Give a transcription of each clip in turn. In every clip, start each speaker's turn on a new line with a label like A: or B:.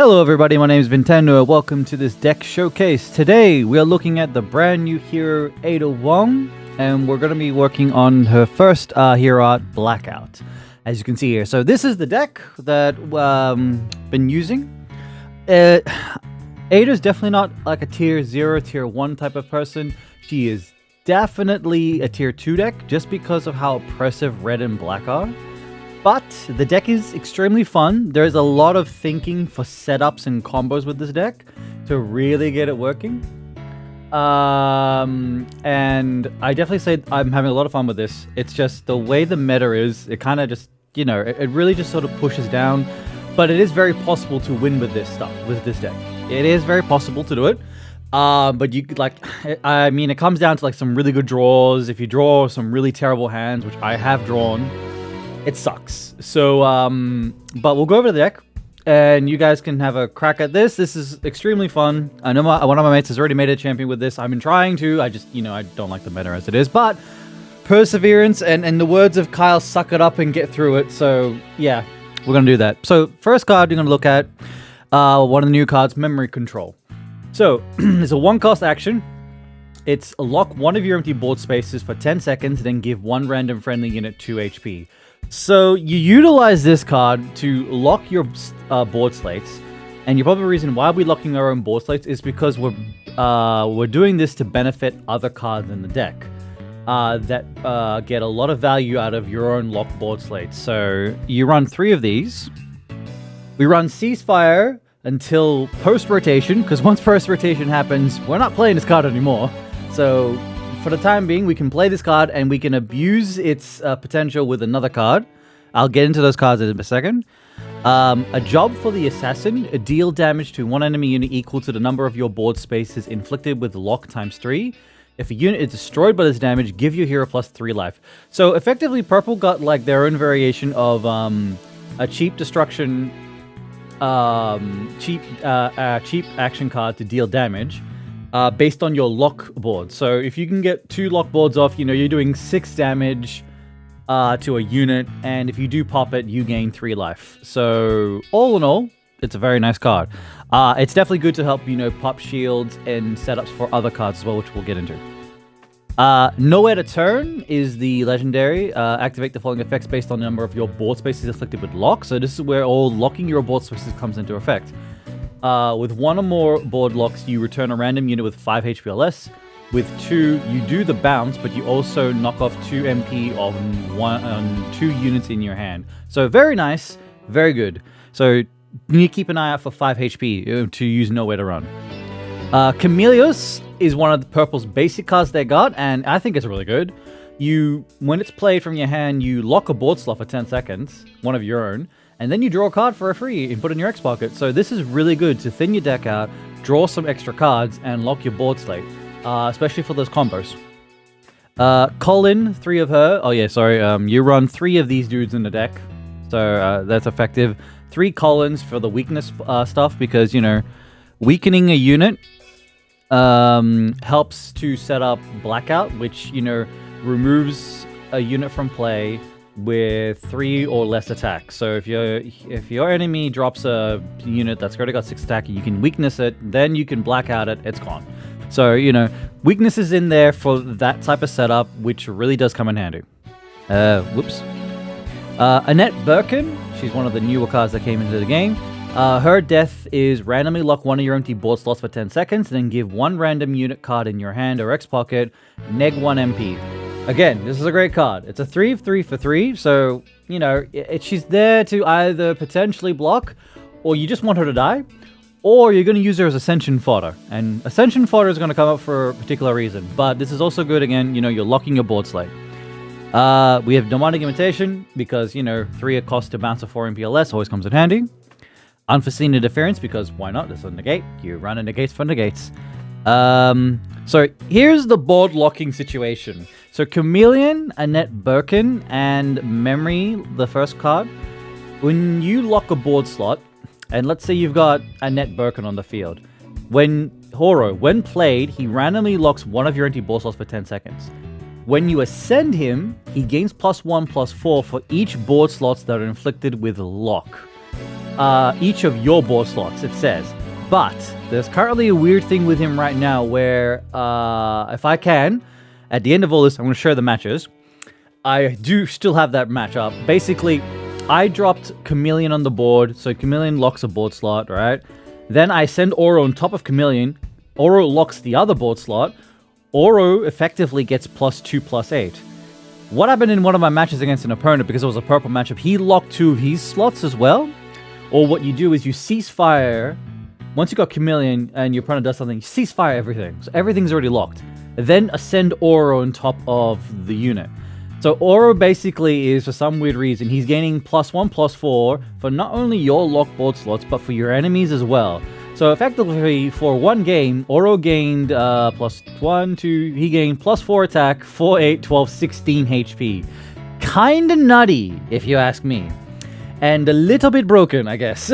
A: Hello everybody, my name is Nintendo. Welcome to this deck showcase. Today we are looking at the brand new hero Ada Wong, and we're going to be working on her first hero art, Blackout, as you can see here. So this is the deck that been using. Ada's definitely not like a tier 0, tier 1 type of person. She is definitely a tier 2 deck just because of how oppressive red and black are. But the deck is extremely fun. There's a lot of thinking for setups and combos with this deck to really get it working. And I definitely say I'm having a lot of fun with this. It's just the way the meta is, it kind of just, you know, it really just sort of pushes down. But it is very possible to win with this stuff, with this deck. It is very possible to do it. But you could, like, I mean, it comes down to like some really good draws. If you draw some really terrible hands, which I have drawn, it sucks. So, but we'll go over the deck, and you guys can have a crack at this. This is extremely fun. I know one of my mates has already made a champion with this. I've been trying to. I just, you know, I don't like the meta as it is. But perseverance, and in the words of Kyle, suck it up and get through it. So, yeah, we're going to do that. So, first card you're going to look at, one of the new cards, Memory Control. So, it's a 1-cost action. It's lock one of your empty board spaces for 10 seconds, then give one random friendly unit 2 HP. So you utilize this card to lock your board slates, and the probably reason why we're locking our own board slates is because we're doing this to benefit other cards in the deck that get a lot of value out of your own locked board slates. So you run 3 of these. We run Ceasefire until post-rotation, because once post-rotation happens, we're not playing this card anymore. So for the time being, we can play this card and we can abuse its potential with another card. I'll get into those cards in a second. A job for the assassin. Deal damage to one enemy unit equal to the number of your board spaces inflicted with lock times 3. If a unit is destroyed by this damage, give your hero plus 3 life. So effectively, purple got like their own variation of a cheap destruction, cheap action card to deal damage. Based on your lock board. So if you can get 2 lock boards off, you know, you're doing 6 damage to a unit, and if you do pop it, you gain 3 life. So all in all, it's a very nice card. It's definitely good to help, you know, pop shields and setups for other cards as well, which we'll get into. Nowhere to Turn is the legendary. Activate the following effects based on the number of your board spaces afflicted with lock. So this is where all locking your board spaces comes into effect. With 1 or more board locks, you return a random unit with 5 HP or less. With 2, you do the bounce, but you also knock off 2 MP on 2 units in your hand. So very nice, very good. So you need to keep an eye out for 5 HP to use Nowhere to Run. Chameleos is one of the purple's basic cards they got, and I think it's really good. When it's played from your hand, you lock a board slot for 10 seconds, one of your own, and then you draw a card for a free and put it in your X pocket. So this is really good to thin your deck out, draw some extra cards, and lock your board slate, especially for those combos. Colin, 3 of her. Oh yeah, sorry. You run 3 of these dudes in the deck, so that's effective. 3 Collins for the weakness stuff, because, you know, weakening a unit helps to set up Blackout, which, you know, removes a unit from play with 3 or less attack. So if your enemy drops a unit that's already got 6 attack, you can weakness it, then you can Blackout it, it's gone. So, you know, weakness is in there for that type of setup, which really does come in handy. Whoops. Annette Birkin, she's one of the newer cards that came into the game. Her death is randomly lock 1 of your empty board slots for 10 seconds, then give 1 random unit card in your hand or X pocket, neg 1 MP. Again, this is a great card. It's a 3 of 3 for 3, so, you know, she's there to either potentially block, or you just want her to die, or you're going to use her as Ascension fodder. And Ascension fodder is going to come up for a particular reason, but this is also good, again, you know, you're locking your board slate. We have Demonic Imitation, because, you know, 3 a cost to bounce a 4 MP or less always comes in handy. Unforeseen Interference, because why not? It's a negate. You run a negates for negates. So here's the board locking situation. So Chameleon, Annette Birkin, and Memory, the first card. When you lock a board slot, and let's say you've got Annette Birkin on the field, when played, he randomly locks 1 of your empty board slots for 10 seconds. When you ascend him, he gains +1/+4 for each board slots that are inflicted with lock. each of your board slots, it says. But there's currently a weird thing with him right now where, if I can, at the end of all this, I'm going to show the matches. I do still have that match up. Basically, I dropped Chameleon on the board, so Chameleon locks a board slot, right? Then I send Oro on top of Chameleon. Oro locks the other board slot. Oro effectively gets +2/+8. What happened in one of my matches against an opponent, because it was a purple matchup, he locked 2 of his slots as well. Or what you do is you cease fire. Once you got Chameleon and your opponent does something, you cease fire everything. So everything's already locked. Then ascend Oro on top of the unit. So Oro basically is, for some weird reason, he's gaining +1/+4 for not only your locked board slots, but for your enemies as well. So effectively, for one game, Oro gained +1, 2, he gained +4 attack, 4, 8, 12, 16 HP. Kinda nutty, if you ask me. And a little bit broken, I guess.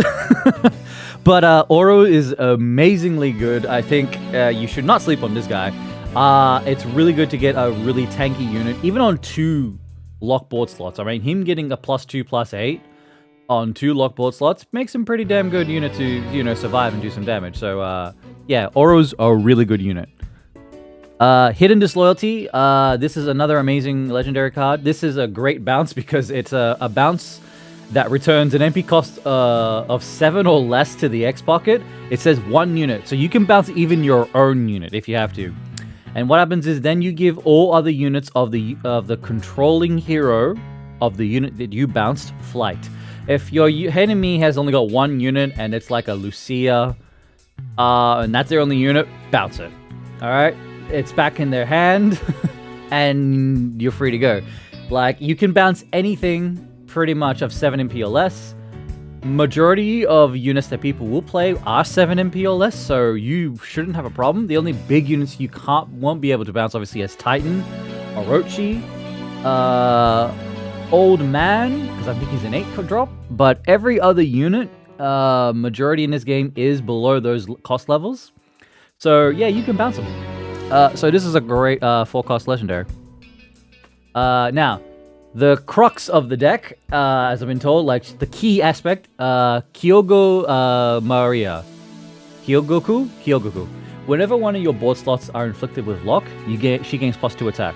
A: But Oro is amazingly good. I think you should not sleep on this guy. It's really good to get a really tanky unit, even on 2 lock board slots. I mean, him getting a +2/+8 on 2 lock board slots makes him pretty damn good unit to, you know, survive and do some damage. So, yeah, Oro's a really good unit. Hidden Disloyalty. This is another amazing legendary card. This is a great bounce because it's a bounce that returns an MP cost of 7 or less to the X pocket. It says 1 unit, so you can bounce even your own unit if you have to. And what happens is then you give all other units of the controlling hero of the unit that you bounced flight. If your enemy has only got 1 unit and it's like a Lucia, and that's their only unit, bounce it. All right, it's back in their hand, and you're free to go. Like, you can bounce anything pretty much of 7 MP or less. Majority of units that people will play are 7 MP or less, so you shouldn't have a problem. The only big units you won't be able to bounce, obviously, is Titan, Orochi, Old Man, because I think he's an 8 drop. But every other unit, majority in this game, is below those cost levels. So yeah, you can bounce them. So this is a great 4-cost legendary. Now, the crux of the deck, as I've been told, like the key aspect, Kyogo Maria. Kyogoku. Whenever one of your board slots are inflicted with lock, she gains +2 attack.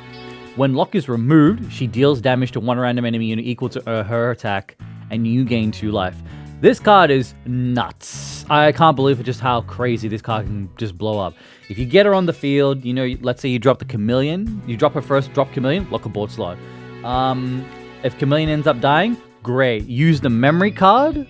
A: When lock is removed, she deals damage to one random enemy unit equal to her attack, and you gain 2 life. This card is nuts. I can't believe it, just how crazy this card can just blow up. If you get her on the field, you know, let's say you drop the Chameleon, you drop her first, drop Chameleon, lock a board slot. If Chameleon ends up dying, great. Use the memory card,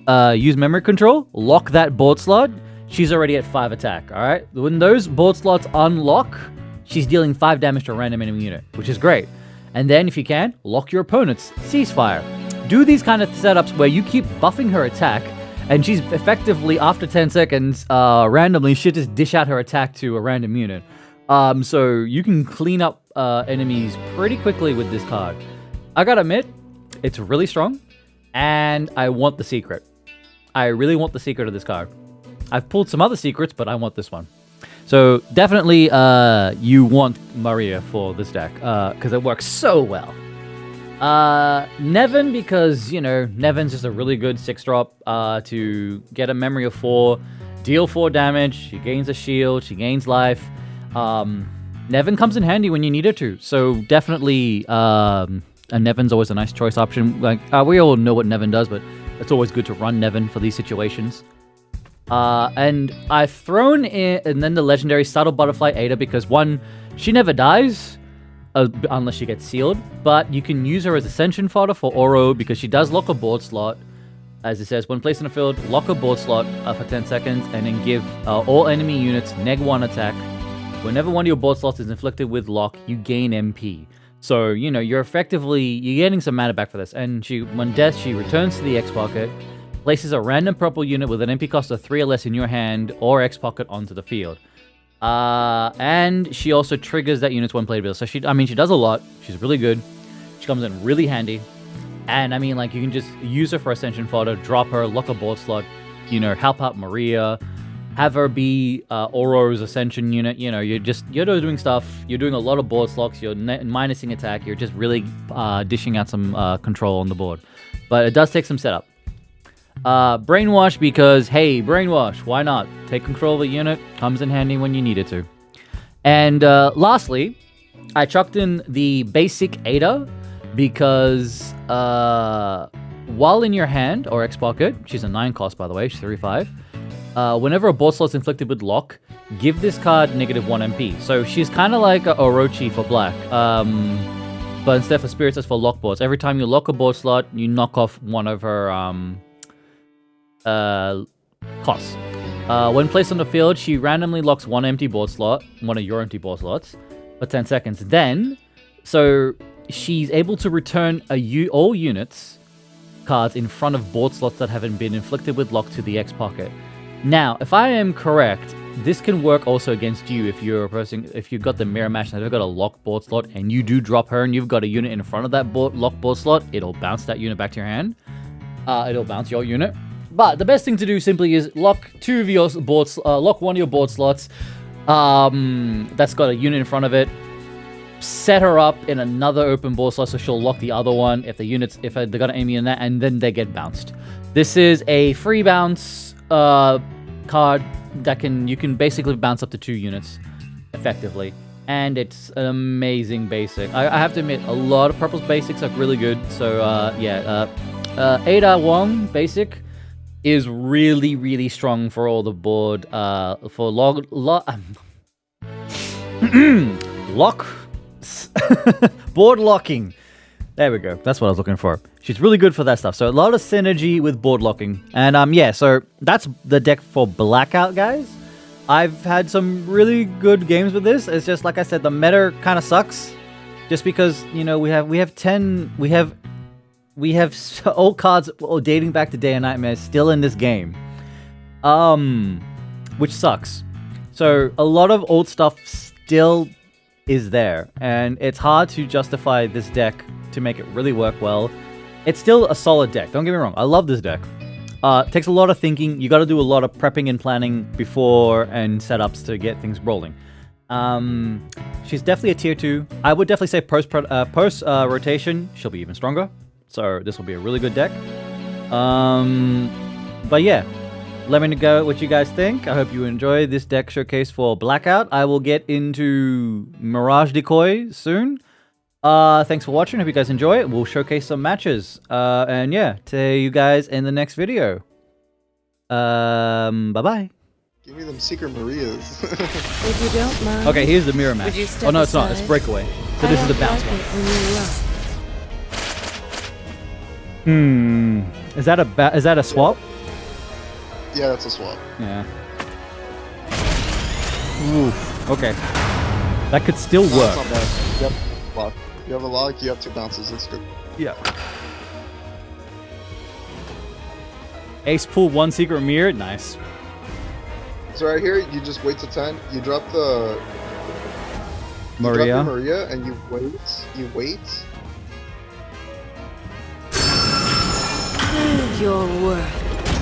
A: use memory control, lock that board slot. She's already at 5 attack, all right? When those board slots unlock, she's dealing 5 damage to a random enemy unit, which is great. And then, if you can, lock your opponent's ceasefire. Do these kind of setups where you keep buffing her attack, and she's effectively, after 10 seconds, randomly, she'll just dish out her attack to a random unit. So you can clean up enemies pretty quickly with this card. I gotta admit, it's really strong, and I want the secret. I really want the secret of this card. I've pulled some other secrets, but I want this one. So definitely you want Maria for this deck, because it works so well. Nevin, because, you know, Nevin's just a really good 6-drop to get a memory of 4, deal 4 damage, she gains a shield, she gains life. Nevin comes in handy when you need her to, so definitely Nevin's always a nice choice option. Like, we all know what Nevin does, but it's always good to run Nevin for these situations. And I've thrown in, and then the legendary Subtle Butterfly Ada, because 1, she never dies, unless she gets sealed, but you can use her as Ascension fodder for Oro, because she does lock a board slot. As it says, when placed in the field, lock a board slot for 10 seconds, and then give all enemy units -1 attack. Whenever one of your board slots is inflicted with lock, you gain MP. So, you know, you're getting some mana back for this. And when death, she returns to the X pocket, places a random purple unit with an MP cost of 3 or less in your hand or X pocket onto the field. And she also triggers that unit's when played ability. So she does a lot. She's really good. She comes in really handy. And I mean, like, you can just use her for Ascension fodder, drop her, lock a board slot, you know, help out Maria, have her be Oro's Ascension unit. You know, you're doing stuff. You're doing a lot of board slots. You're minusing attack. You're just really dishing out some control on the board. But it does take some setup. Brainwash because, hey, brainwash, why not? Take control of the unit, comes in handy when you need it to. And lastly, I chucked in the basic Ada because while in your hand, or X pocket, she's a 9 cost by the way, she's 3/5. Whenever a board slot's inflicted with lock, give this card -1 MP. So she's kind of like a Orochi for black. But instead for spirits, it's for lock boards. Every time you lock a board slot, you knock off one of her costs. When placed on the field, she randomly locks one empty board slot, one of your empty board slots, for 10 seconds. Then, so she's able to return all units cards in front of board slots that haven't been inflicted with lock to the X pocket. Now, if I am correct, this can work also against you if you're a person, if you've got the mirror match and they've got a lock board slot and you do drop her and you've got a unit in front of that lock board slot, it'll bounce that unit back to your hand. It'll bounce your unit. But the best thing to do simply is lock lock one of your board slots that's got a unit in front of it. Set her up in another open board slot so she'll lock the other one if they're gonna aim you in that, and then they get bounced. This is a free bounce card that you can basically bounce up to 2 units effectively, and it's an amazing basic. I have to admit, a lot of Purple's basics are really good. So Ada Wong basic is really strong for all the board for lock board locking. There we go. That's what I was looking for. She's really good for that stuff. So a lot of synergy with board locking. And yeah, so that's the deck for Blackout, guys. I've had some really good games with this. It's just like I said, the meta kind of sucks. Just because, you know, we have old cards dating back to Day and Nightmares still in this game. Which sucks. So a lot of old stuff still is there, and it's hard to justify this deck to make it really work well. It's still a solid deck, don't get me wrong. I love this deck. It takes a lot of thinking. You got to do a lot of prepping and planning before and setups to get things rolling. She's definitely a tier 2. I would definitely say post rotation, she'll be even stronger. So this will be a really good deck. But yeah, let me know what you guys think. I hope you enjoy this deck showcase for Blackout. I will get into Mirage Decoy soon. Thanks for watching. Hope you guys enjoy it. We'll showcase some matches. And yeah, see you guys in the next video. Bye-bye.
B: Give me them secret Marias.
C: If you don't mind.
A: Okay, here's the mirror match. Oh no, it's not. It's breakaway. So this is the bounce one. Is that a swap?
B: Yeah, that's a swap.
A: Yeah. Oof. Okay. That could still work.
B: Not bad. Yep. Lock. You have a lock. You have 2 bounces. That's good.
A: Yeah. Ace pull 1 secret mirror. Nice.
B: So right here, you just wait to 10. You drop the
A: Maria.
B: You drop the Maria, and you wait. You wait.
C: Prove your worth.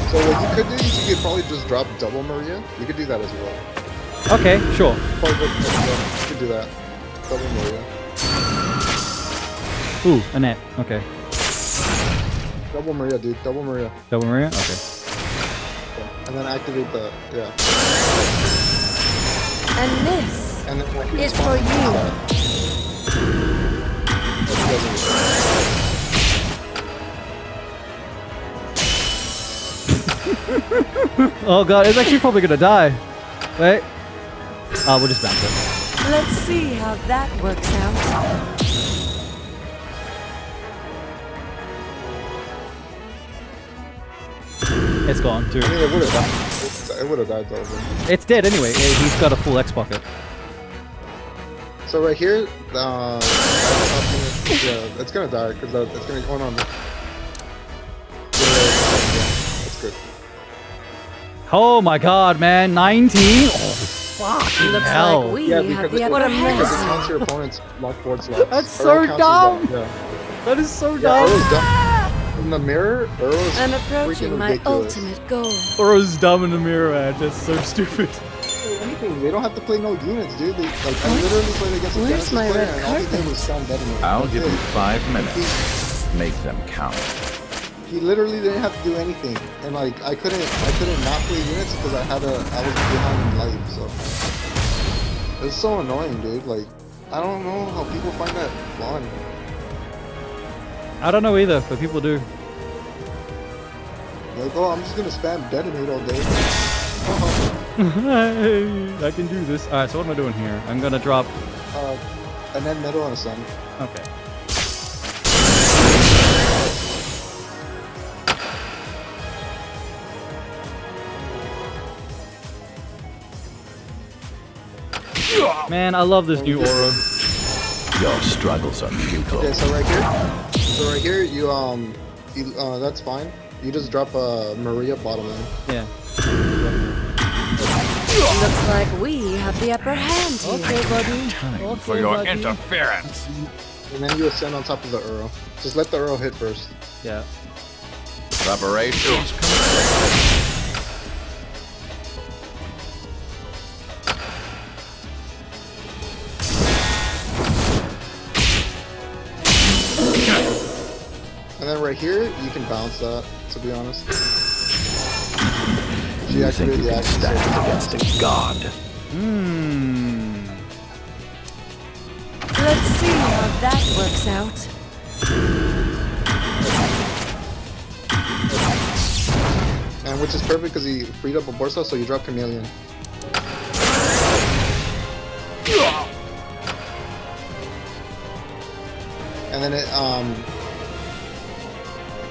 B: So what you could do, you could probably just drop double Maria. You could do that as well.
A: Okay, sure.
B: You could do that. Double Maria.
A: Ooh, a net. Okay.
B: Double Maria, dude. Double Maria.
A: Double Maria? Okay.
B: And then activate the, yeah.
C: And this
B: And then
C: is for you.
A: Oh god, it's actually probably gonna die. Wait. Oh, we'll just bounce it.
C: Let's see how that works out.
A: It's gone too.
B: I mean, it would have died. It would have died though.
A: It's dead anyway. He's got a full X pocket.
B: So right here, yeah, it's gonna die because it's gonna go on. That's good.
A: Oh my god, man. 19? Oh, fuck.
C: Looks
A: hell.
C: like we
B: Yeah,
C: have
B: because
C: the
B: it
C: upper
B: counts
C: hand.
B: your opponent's lock board slots.
A: That's so dumb. That is so dumb.
B: Arrow's dumb. In the mirror, Arrow's
C: I'm
B: freaking
C: approaching my
B: ridiculous.
C: ultimate goal.
A: Throws dumb in the mirror, man. That's so stupid.
B: Anything, they don't have to play no units, dude. They, like, I literally played against a
C: Where's
B: Genesis
C: my
B: player
C: red
B: and all he did
C: carpet?
B: was sound dead in
D: I'll give you 5 minutes. Make them count.
B: He literally didn't have to do anything, and like I couldn't not play units because I was behind in life. So it's so annoying, dude. Like I don't know how people find that fun.
A: I don't know either, but people do.
B: Like, oh, I'm just gonna spam detonate all day.
A: I can do this. Alright, so what am I doing here? I'm gonna drop...
B: An end middle and a sun.
A: Okay. Man, I love this new aura.
D: Your struggles are futile.
B: Okay, so right here, you that's fine. You just drop a Maria bottom lane.
A: Yeah.
C: Looks like we have the upper hand here.
A: Okay, buddy.
D: Time for your interference.
B: And then you ascend on top of the Uro. Just let the Uro hit first.
A: Yeah.
D: Preparations complete.
B: And then right here, you can bounce that, to be honest. She
D: You think
B: activated
D: you
B: the
D: can
B: action
D: stand
B: surge.
D: against a god?
C: Let's see how that works out.
B: And which is perfect because he freed up a Borsa, so you drop Chameleon. And then it,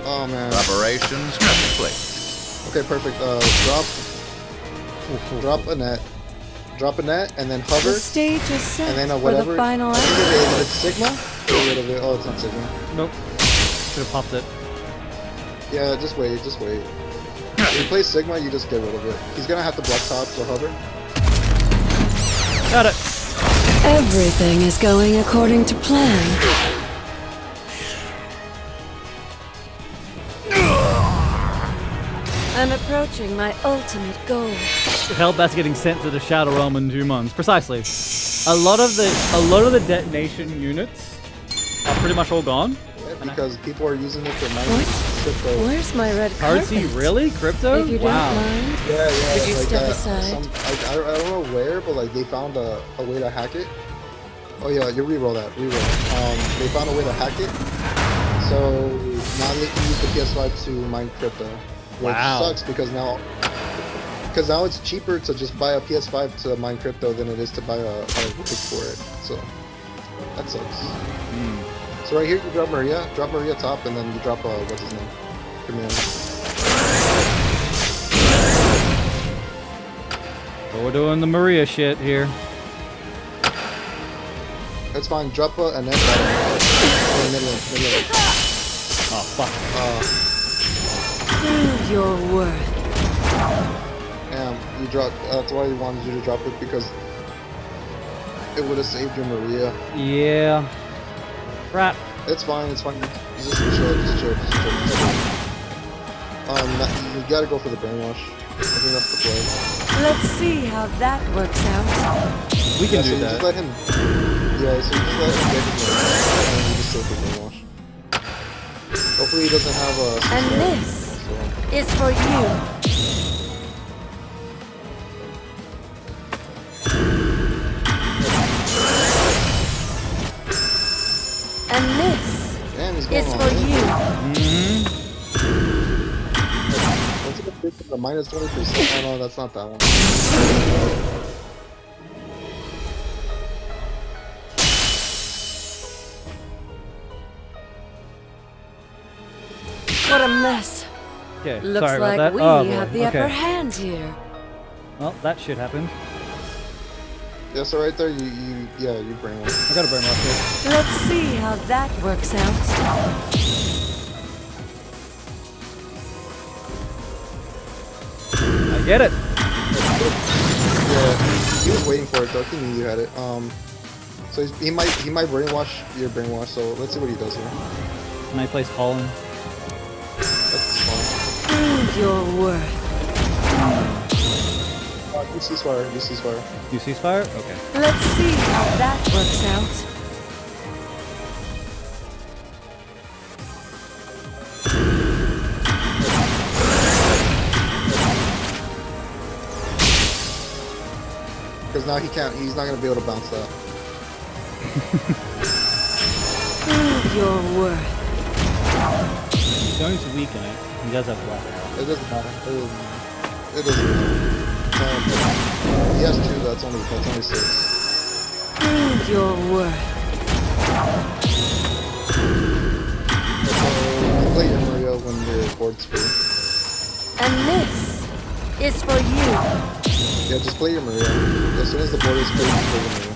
B: oh man.
D: Preparations complete.
B: Okay, perfect. Drop a net. Drop a net, and then hover.
C: The stage is set
B: And then
C: for
B: whatever.
C: the final
B: I think
C: act.
B: it's Sigma. Get rid of it. Oh, it's not Sigma.
A: Nope. Should have popped it.
B: Yeah, just wait. If you play Sigma, you just get rid of it. He's gonna have to block top, so hover.
A: Got it.
C: Everything is going according to plan. I'm approaching my ultimate goal.
A: Hellbat's getting sent to the Shadow Realm in 2 months. Precisely. A lot of the detonation units are pretty much all gone.
B: Yeah, because people are using it for
C: What?
B: mining crypto.
C: Where's my red carpet?
A: Currency, really? Crypto?
C: If you don't
A: Wow.
C: mind.
B: Yeah.
C: Could you
B: like
C: step
B: that.
C: aside?
B: I don't know where, but like they found a way to hack it. Oh yeah, you reroll that. Reroll. They found a way to hack it. So now they can use the PS5 to mine crypto. Which
A: Wow.
B: sucks because now it's cheaper to just buy a PS5 to mine crypto than it is to buy a rig for it. So that sucks. So right here you drop Maria top, and then you drop what's his name? Command.
A: But we're doing the Maria shit here.
B: That's fine. Drop a net bottom. Mid-lane.
A: Oh, fuck.
C: Prove your worth.
B: Damn, you dropped. That's why he wanted you to drop it, because it would have saved your Maria.
A: Yeah. Crap.
B: It's fine. Just chill. You gotta go for the brainwash. I think that's the play.
C: Let's see how that works out.
A: We can
B: So
A: do
B: you
A: that.
B: just let him. Yeah, so you just let him get his brainwash, and you just save the brainwash. Hopefully he doesn't have a.
C: And this is for you. And this
B: Damn, he's going
C: is
B: on.
C: for you.
B: What's it gonna do? The minus 20%. Oh no, that's not that one.
C: What a mess.
A: Okay,
C: Looks
A: sorry about
C: like
A: that.
C: we
A: Oh, boy.
C: have the
A: Okay.
C: upper hand here.
A: Well, that shit happened.
B: Yeah, so right there, you brainwash.
A: I got a brainwash
C: Let's see how that works out.
A: here. I get it.
B: Yeah, he was waiting for it though. He knew you had it. So he might brainwash your brainwash. So let's see what he does here.
A: And I place Colin.
B: That's fine.
C: Prove your worth.
B: You ceasefire.
A: You ceasefire? Okay.
C: Let's see how that works out.
B: Because now he can't. He's not gonna be able to bounce that.
C: Prove your worth.
A: He's going to weaken it. He does have blackout.
B: It doesn't matter. It doesn't matter. He has 2. That's only 6.
C: Prove your worth.
B: So you play your Mario when your board's free.
C: And this is for you.
B: Yeah, just play your Mario. As soon as the board is free, you play your Mario.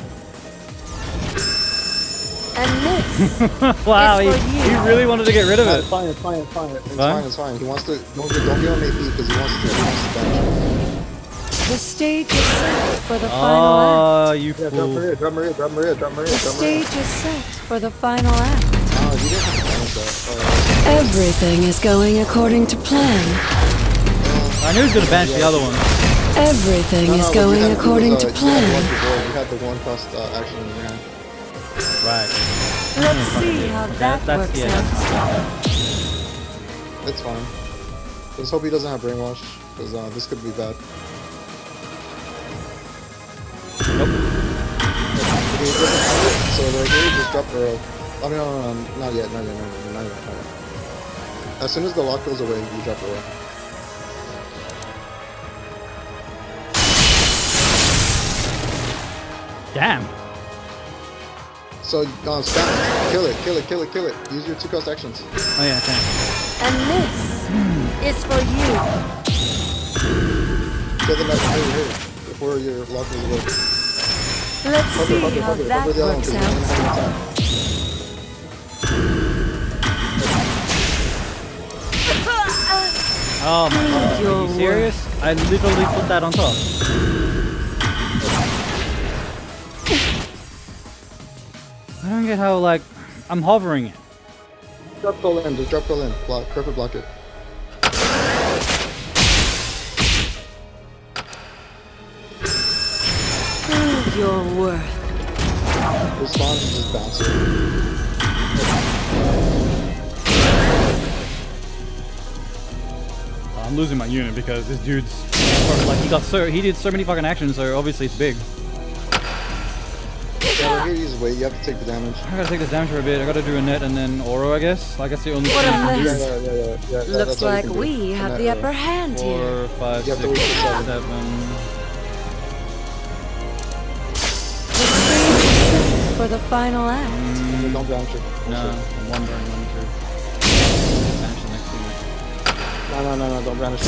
C: And this
A: Wow,
C: is for
A: he
C: you.
A: really wanted to get rid of it.
B: It's fine. It's fine. It's fine. It's
A: Fine?
B: fine. It's fine. He wants to don't give him AP because he wants to bench.
C: The stage is set for the final act.
A: Oh, you
B: Yeah,
A: fool.
B: drop Maria.
C: The stage is set for the final act.
B: Oh, you didn't have to bench that.
C: Everything is going according to plan.
A: I knew he was going to bench the other one.
C: Everything is going according to plan.
B: You had the one cost action in your hand.
A: Right.
C: Let's see how that
A: That's
C: works
A: yeah,
C: out.
B: It's fine. Just hope he doesn't have brainwash, because this could be bad.
A: Nope.
B: If he doesn't have it, so right here, just drop Earl. Oh, no, not yet. As soon as the lock goes away, you drop Earl.
A: Damn.
B: So, spam it. Kill it. Use your 2 cost actions.
A: Oh yeah, okay.
C: And this is for you.
B: Kill the next hurry. Before your lock goes away.
C: Let's see how that
B: Cover the other one,
C: works
B: 'cause you're not
C: out.
B: gonna have enough time.
A: Oh my god. Are
C: Your
A: you serious? I literally put that on top. I don't get how, like, I'm hovering it.
B: Just drop Cole in. Perfect block it.
C: Prove your worth.
B: Respond and just bounce it.
A: I'm losing my unit because this dude's like he did so many fucking actions, so obviously it's big.
B: Yeah, right here, use weight. You have to take the damage.
A: I gotta take this damage for a bit. I gotta do a net and then Oro, I guess. Like, that's the only
C: What
A: thing
C: a
A: I can do.
C: mess.
B: Yeah,
C: Looks
B: that's all you
C: like
B: can do.
C: we have
B: And
C: the
B: that,
C: upper hand here.
A: 4, 5,
B: You have to
A: 6,
B: wait for 7.
A: 7.
C: The stage is set for the final act.
B: Don't branch it.
A: No, I'm wondering when to finish the next unit.
B: No, don't branch it.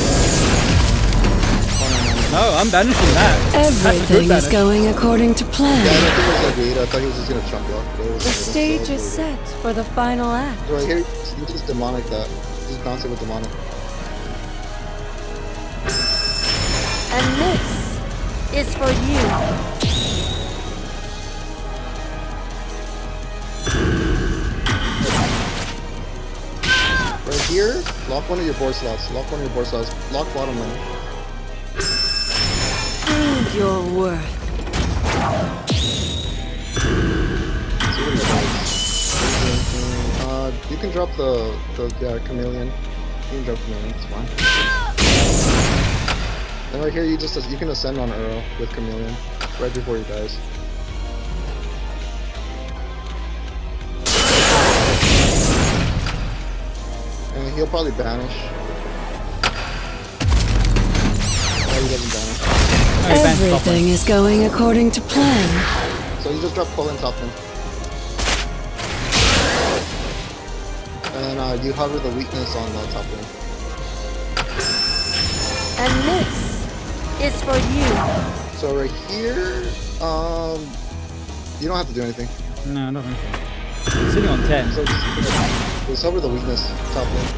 A: No, I'm banishing that.
C: Everything is going according to
B: Yeah, I
C: plan.
B: don't think it was like 8. I thought he was just gonna chunk block. But it was
C: The
B: like 8.
C: stage
B: So
C: is
B: it was
C: set for the final act.
B: right here, you just demonic that. Just bounce it with demonic.
C: And this is for you.
B: Right here, lock one of your board slots. Lock bottom lane.
C: Prove your worth.
B: See what he does. You can drop the chameleon. You can drop chameleon. It's fine. And right here, you can ascend on Earl with chameleon right before he dies. And he'll probably banish. Oh, he doesn't banish.
C: Everything is going according to plan.
B: So you just drop Colin top lane. And you hover the weakness on the top lane.
C: And this is for you.
B: So right here, you don't have to do anything.
A: No, I don't think so. It's sitting on 10.
B: So just hover the weakness top lane.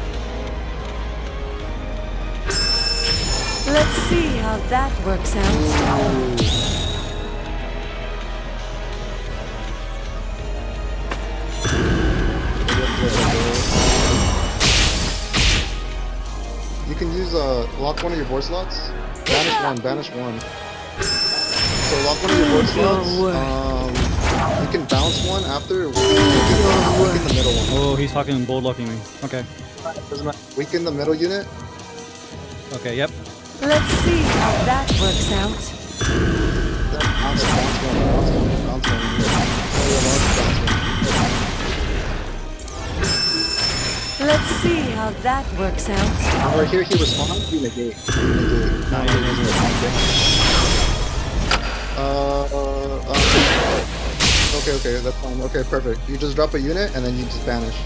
C: Let's see how that works out.
B: You can use lock one of your board slots. Banish one. So lock one of your board slots. You can bounce one after. Weaken the middle one.
A: Oh, he's fucking board locking me. Okay.
B: Doesn't matter. Weaken the middle unit.
A: Okay, yep.
C: Let's see how that works out.
B: Then
C: see how that works out.
B: Right here he responds, you negate. You negate.
A: No, you didn't respond to
B: Okay, that's fine. Okay, perfect. You just drop a unit and then you just banish.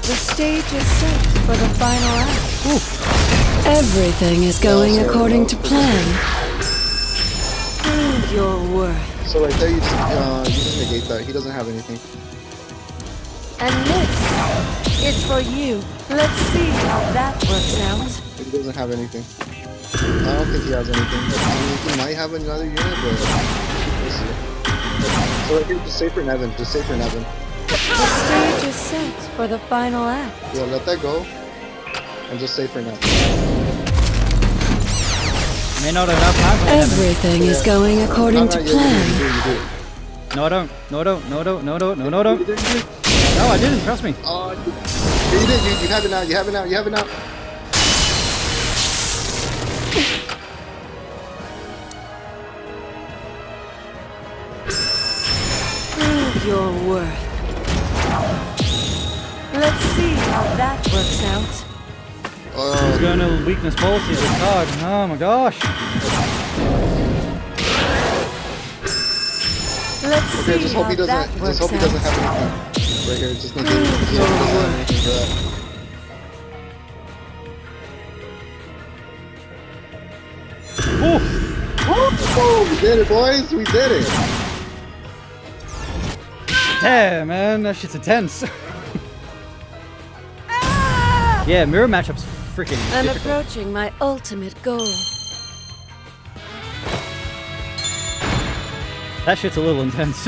C: The stage is set for the final act. Everything is going
B: sorry,
C: according
B: that
C: to
B: was
C: plan. Prove your worth.
B: So right there you just negate that. He doesn't have anything.
C: And this is for you. Let's see how that works out.
B: He doesn't have anything. I don't think he has anything. I mean, he might have another unit, but we'll see. So right here, just save for Nevin. Just save for Nevin.
C: The stage is set for the final act.
B: Yeah, let that go. And just save for Nevin.
A: May not have enough time for Nevin.
C: Everything is going according to plan.
B: You do.
A: No, I don't. No, I don't. No, I don't. No, I don't. No, I don't. No, I didn't. Trust me.
B: Oh, you did. You have it now. You have it now. You have it now.
C: Prove your worth. Let's see how that works out.
A: He's going to weakness policy this card. Oh my gosh.
C: Let's
B: Okay,
C: see
B: just hope
C: how
B: he doesn't.
C: that
B: Just
C: works
B: hope he doesn't
C: out.
B: have anything right here. Just negate.
C: Prove
B: Just hope he
C: your
B: doesn't have
C: worth.
B: anything for that. Oh, we did it, boys! We did it!
A: Damn, man, that shit's intense. Yeah, mirror matchup's freaking
C: I'm
A: difficult.
C: approaching my ultimate goal.
A: That shit's a little intense.